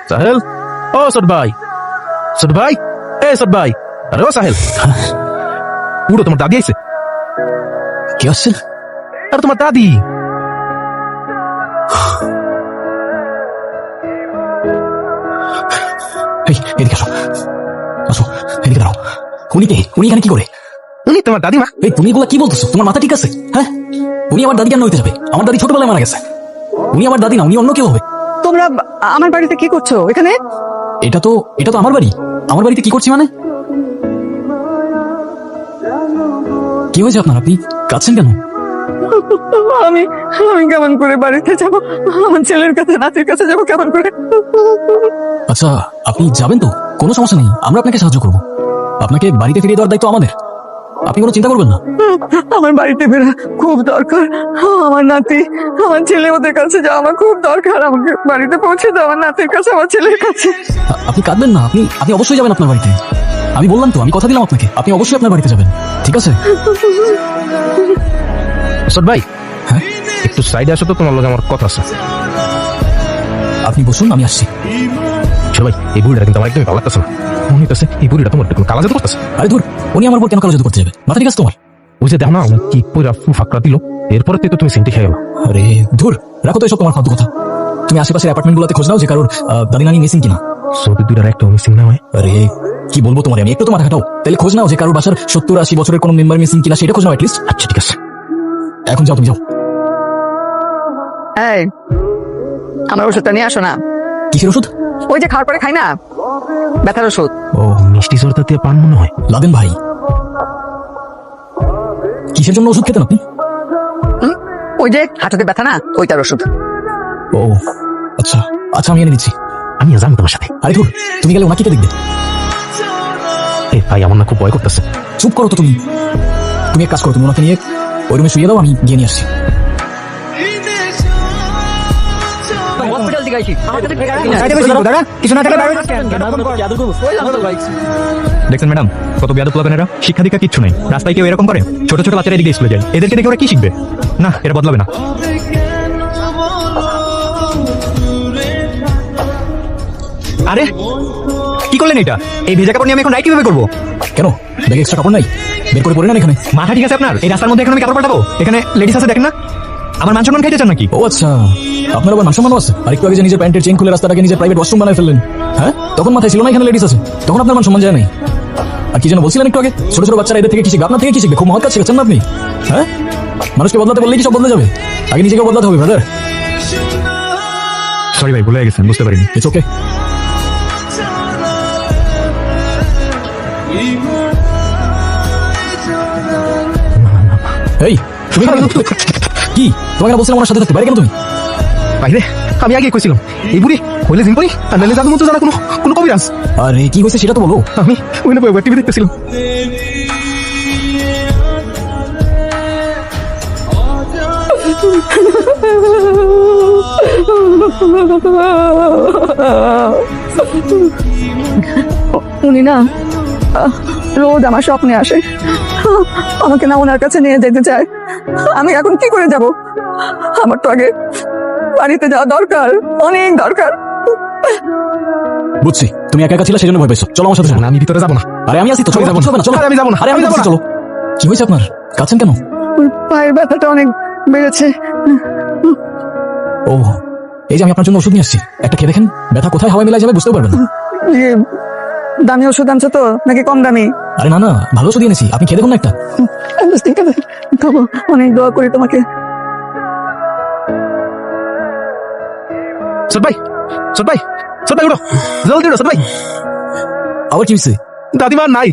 সাহেল, ও ছোট ভাই, ছোট ভাই, এ ছোট ভাই, আরে ও সাহেল, পুরো তোমার দাদি আইছে। কে আসছেন? আরে তোমার দাদি। এই, এদিকে আসো, আসো, এদিকে দাঁড়াও। উনি কে? উনি এখানে কি করে? উনি তোমার দাদিমা। এই তুমি এগুলা কি বলতেছো? তোমার মাথা ঠিক আছে? হ্যাঁ, উনি আমার দাদি কেন হইতে যাবে? আমার দাদি ছোটবেলায় মারা গেছে। উনি আমার দাদি না, উনি অন্য কেউ হবে। তোমরা আমার বাড়িতে কি করছো এখানে? এটা তো আমার বাড়ি। আমার বাড়িতে কি করছি মানে? কি হয়েছে আপনার? আপনি কাঁদছেন কেন? আমি আমি কেমন করে বাড়িতে যাব? আমার ছেলের কাছে, নাতির কাছে যাব কেমন করে? আচ্ছা, আপনি যাবেন তো? কোনো সমস্যা নেই, আমরা আপনাকে সাহায্য করব। আপনাকে বাড়িতে ফিরিয়ে দেওয়ার দায়িত্ব আমাদের। আপনি কোনো চিন্তা করবেন না। আমার বাড়িতে ফেরা খুব দরকার। আমার নাতি, আমার ছেলে ওদের কাছে যাওয়া আমার খুব দরকার। আমাকে বাড়িতে পৌঁছে দাও, আমার নাতির কাছে, আমার ছেলের কাছে। আপনি কাঁদবেন না, আপনি আপনি অবশ্যই যাবেন আপনার বাড়িতে। আমি বললাম তো, আমি কথা দিলাম আপনাকে, আপনি অবশ্যই আপনার বাড়িতে যাবেন, ঠিক আছে? ছোট ভাই, হ্যাঁ, একটু সাইডে আসো তো, তোমার লগে আমার কথা আছে। আপনি বসুন, আমি আসছি। ছোট ভাই, এই বুড়িটা কিন্তু আমার একদমই ভালো লাগতেছে না। মনে হইতেছে এই বুড়িটা তোমার কোনো কালা জাদু করতেছে। আরে ধুর, উনি আমার উপর কেন কালো জাদু করতে যাবে? মাথা ঠিক আছে তোমার? ওই যে দেখো না, আমার কি পুরা ফাঁকড়া দিল, এরপরে তো তুমি সেন্টি খেয়ে গেলো। আরে ধুর, রাখো তো এসব তোমার ফালতু কথা। তুমি আশেপাশের অ্যাপার্টমেন্ট গুলোতে খোঁজ নাও যে কারোর দাদি নানি মিসিং কিনা। সৌদি দুইটার একটা মিসিং না হয়। আরে কি বলবো তোমার, আমি একটু তো মাথা খাটাও। তাহলে খোঁজ নাও যে কারোর বাসার 70-80 বছরের কোনো মেম্বার মিসিং কিনা, সেটা খোঁজ নাও অ্যাটলিস্ট। আচ্ছা ঠিক আছে। এখন যাও, তুমি যাও। এই, আমার ওষুধটা নিয়ে আসো না। কিসের ওষুধ? ওই যে খাওয়ার পরে খাই না, ব্যথার ওষুধ। ও মিষ্টি জর্দা দিয়ে পান মনে হয়। লাদেন ভাই, কিসের জন্য ওষুধ খেতেন আপনি? ওই যে হাঁটুতে ব্যথা না, ওইটার ওষুধ। ও আচ্ছা আচ্ছা, আমি এনে দিচ্ছি। আমি যাবো তোমার সাথে। আরে ধুর, তুমি গেলে ওনাকে কে দেখবে? এই ভাই, আমার না খুব ভয় করতেছে। চুপ করো তো তুমি। তুমি এক কাজ করো, তুমি ওনাকে নিয়ে ওই রুমে শুয়ে দাও, আমি গিয়ে নিয়ে আসছি। হসপিটাল থেকে আইছি। দেখছেন ম্যাডাম, কত বেয়াদব পোলাপেন এরা। শিক্ষা দীক্ষা কিচ্ছু নেই, রাস্তায় কেউ এরকম করে? ছোট ছোট বাচ্চারা এদিকে স্কুলে যায়, এদেরকে দেখে ওরা কি শিখবে? না, এটা বদলাবে না। আরে কি করলেন এটা? এই ভেজা কাপড় নিয়ে আমি এখন রাইড কিভাবে করবো? কেন, ব্যাগে এক্সট্রা কাপড় নাই? বের করে পরে নেন এখানে। মাথা ঠিক আছে আপনার? এই রাস্তার মধ্যে এখন আমি কাপড় পাঠাবো? এখানে লেডিস আছে, দেখেন না? আমার মান সম্মান খাইতে চান নাকি? ও আচ্ছা, আপনার আবার মান-সম্মানও আছে? আর একটু আগে যে নিজের প্যান্টের চেইন খুলে রাস্তাটাকে নিজের প্রাইভেট ওয়াশরুম বানায় ফেললেন, হ্যাঁ? তখন মাথায় ছিল না এখানে লেডিস আছে? তখন আপনার মান-সম্মান যায় নাই? আর কি যেন বলছিলেন একটু আগে, ছোট ছোট বাচ্চারা এদের থেকে কি শিখবে? আপনার থেকে কি শিখবে? খুব মহৎ কাজ শিখেছেন না আপনি, হ্যাঁ? মানুষকে বদলাতে বললেই কি সব বদলে যাবে? আগে নিজেকে বদলাতে হবে ব্রাদার। সরি ভাই, ভুলে গেছেন, বুঝতে পারিনি। It's okay. এই তুমি কি, তোমাকে না বলছিলাম ওনার সাথে থাকতে? বাইরে কেন তুমি? বাইরে আমি আগে কইছিলাম এই বুড়ি হইলে জিম্পরি আর নাইলে জাদু মতো জানা কোনো কোনো কবিরাজ। আরে কি হয়েছে সেটা তো বলো। আমি ওইখানে বই টিভি দেখতেছিলাম। উনি না রোজ আমার স্বপ্নে আসে, আমাকে না ওনার কাছে নিয়ে যেতে চায়। আমি এখন কি করে যাব? আমার তো আগে বাড়িতে যাওয়া দরকার, অনেক দরকার। বুঝছি, তুমি একা একা ছিলে সেজন্য ভয় পেয়েছো। চলো আমার সাথে। না, আমি ভিতরে যাবো না। আরে আমি আছি তো, চলো। যাবো না। কিছু হবে না, চলো। আরে আমি যাবো না। আরে আমি আমি যাবো বলছি, না। চলো। কি হয়েছে আপনার? কাঁদছেন কেন? ওর পায়ের ব্যথাটা অনেক বেড়েছে। ও, এই যে আমি আপনার জন্য ওষুধ নিয়ে আসছি, একটা খেয়ে দেখেন। ব্যথা কোথায় হাওয়ায় মিলাই যাবে বুঝতেও পারবেন না। ইয়ে, দামি ওষুধ আনছো তো নাকি কম দামি? আরে না না, ভালো ওষুধ এনেছি, আপনি খেয়ে দেখুন না একটা। ঠিক আছে, খাবো। অনেক দোয়া করি তোমাকে। ছোট ভাই, ছোট ভাই, ছোট ভাই উঠো, জলদি উঠো ছোট ভাই। আবার কি হয়েছে? দাদিমা নাই।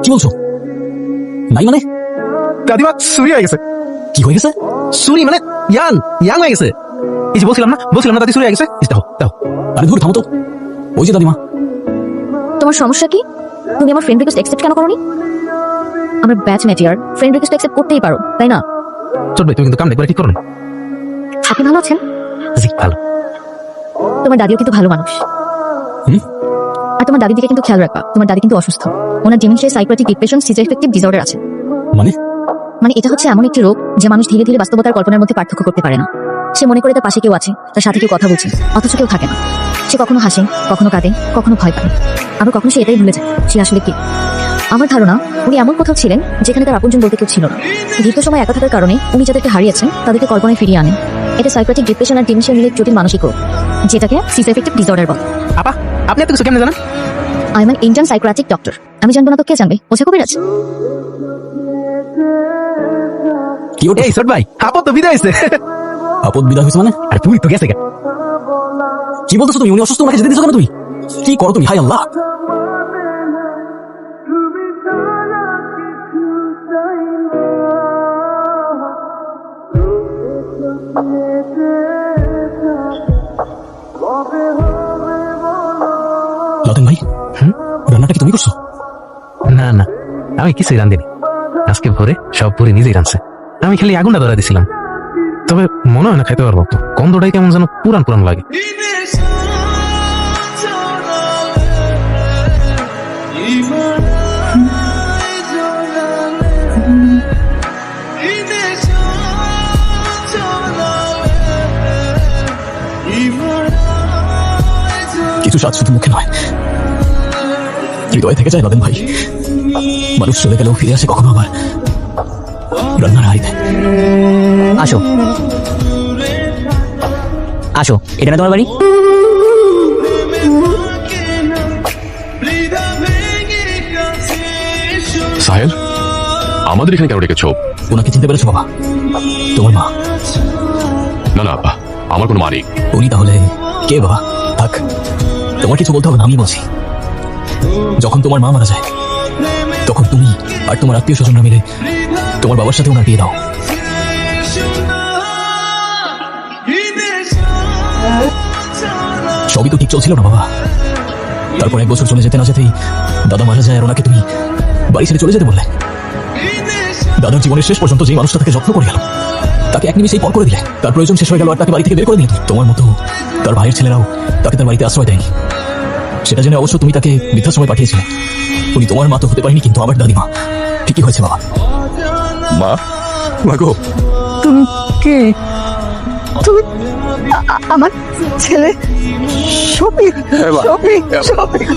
কি বলছো? নাই মানে? দাদিমা চুরি হয়ে গেছে। কি হয়ে গেছে? চুরি মানে ইয়াং ইয়াং হয়ে গেছে। এই যে বলছিলাম না দাদি চুরি হয়ে গেছে। দাও দাও। আরে ধুর, থামো তো। ওই যে দাদিমা। তোমার সমস্যা কি? তুমি আমার ফ্রেন্ড রিকোয়েস্ট অ্যাকসেপ্ট কেন করোনি? আমরা ব্যাচমেট ইয়ার, ফ্রেন্ড রিকোয়েস্ট অ্যাকসেপ্ট করতেই পারো, তাই না? ছোট ভাই, তুমি কিন্তু কাম একবার ঠিক করো না। আপনি ভালো আছেন? জি ভালো। তোমার দাদিও কিন্তু ভালো মানুষ। আর তোমার দাদির দিকে কিন্তু খেয়াল রাখবা, তোমার দাদি কিন্তু অসুস্থ। ওনার ডিমেনশিয়া, সাইকোপ্যাথিক ডিপ্রেশন, সিজোএফেক্টিভ ডিসঅর্ডার আছে। মানে? মানে এটা হচ্ছে এমন একটি রোগ যে মানুষ ধীরে ধীরে বাস্তবতার কল্পনার মধ্যে পার্থক্য করতে পারে না। সে মনে করে তার পাশে কেউ আছে, তার সাথে কেউ কথা বলছে, অথচ কেউ থাকে না। সে কখনো হাসে, কখনো কাঁদে, কখনো ভয় পায়, আবার কখনো সে এটাই ভুলে যায় সে আসলে কে। আমার ধারণা উনি এমন কোথাও ছিলেন যেখানে তার আপনজন বলতে কেউ ছিল না। দীর্ঘ সময় একা থাকার কারণে উনি যাদেরকে হারিয়েছেন তাদেরকে কল্পনায় ফিরিয়ে আনেন। এটা সাইকোটিক ডিপ্রেশন আর ডিমেনশিয়া মিলে জটিল মানসিক রোগ, যেটাকে সিজাইফেক্টিভ ডিসঅর্ডার বলে। আপা, আপনি এত কিছু কেমনে জানেন? I am an intern psychiatric doctor. আমি জানবো না তো কে জানবে? ওঝা কবিরাজ। কি ওটা? এই ছোট ভাই, আপা তো বিদায় হয়েছে। আপদ বিদায় হয়েছে মানে? আর তুমি তো গেছে কে? কি বলতেছো তুমি? উনি অসুস্থ, ওনাকে যেতে দিছো কেন তুমি? কি করো তুমি? হাই আল্লাহ! লাদেন ভাই, রান্নাটা কি তুমি করছো? না না, আমি কিছুই রাঁধিনি। আজকে ভোরে সব ভোরে নিজেই রাঁধছে। আমি খালি আগুনটা ধরা দিছিলাম। তবে মনে হয় না খাইতে পারবো। তো গন্ধটাই কেমন যেন পুরান পুরান লাগে। কিছু স্বাদ শুধু মুখে নয়, হৃদয়ে থেকে যায় লাদেন ভাই। মানুষ চলে গেলেও ফিরে আসে কখনো আবার রান্নার হাড়িতে। আসো আসো, এটা না তোমার বাড়ি? সাহেল, আমাদের এখানে কেন ডেকেছো? ওনাকে চিনতে পেরেছো বাবা? তোমার মা। না না, আমার কোনো মা নেই। উনি তাহলে কে বাবা? থাক, তোমার কিছু বলতে হবে না, আমি বলছি। যখন তোমার মা মারা যায় তখন তুমি আর তোমার আত্মীয় স্বজনরা মিলে তোমার বাবার সাথে ওনার বিয়ে দাও। সবই তো ঠিক চলছিল না বাবা। তারপর 1 বছর চলে যেতে না যেতেই দাদা মারা যায় আর ওনাকে তুমি বাড়ি ছেড়ে চলে যেতে বললে। দাদার জীবনের শেষ পর্যন্ত যে মানুষটা তাকে যত্ন করে গেল তাকে এক নিমিষেই পর করে দিলে। তার প্রয়োজন শেষ হয়ে গেল আর তাকে বাড়ি থেকে বের করে দিলে। তোমার মতো তার ভাইয়ের ছেলেরাও তাকে তার বাড়িতে আশ্রয় দেয়নি। সেটা জেনে অবশ্য তুমি তাকে বৃদ্ধাশ্রমে পাঠিয়েছিলে। উনি তোমার মা তো হতে পারেনি, কিন্তু আমার দাদিমা ঠিকই হয়েছে বাবা। মা, মা গো। তুমি কে? তুমি আমার ছেলে শফিক। শফিক, শফিক।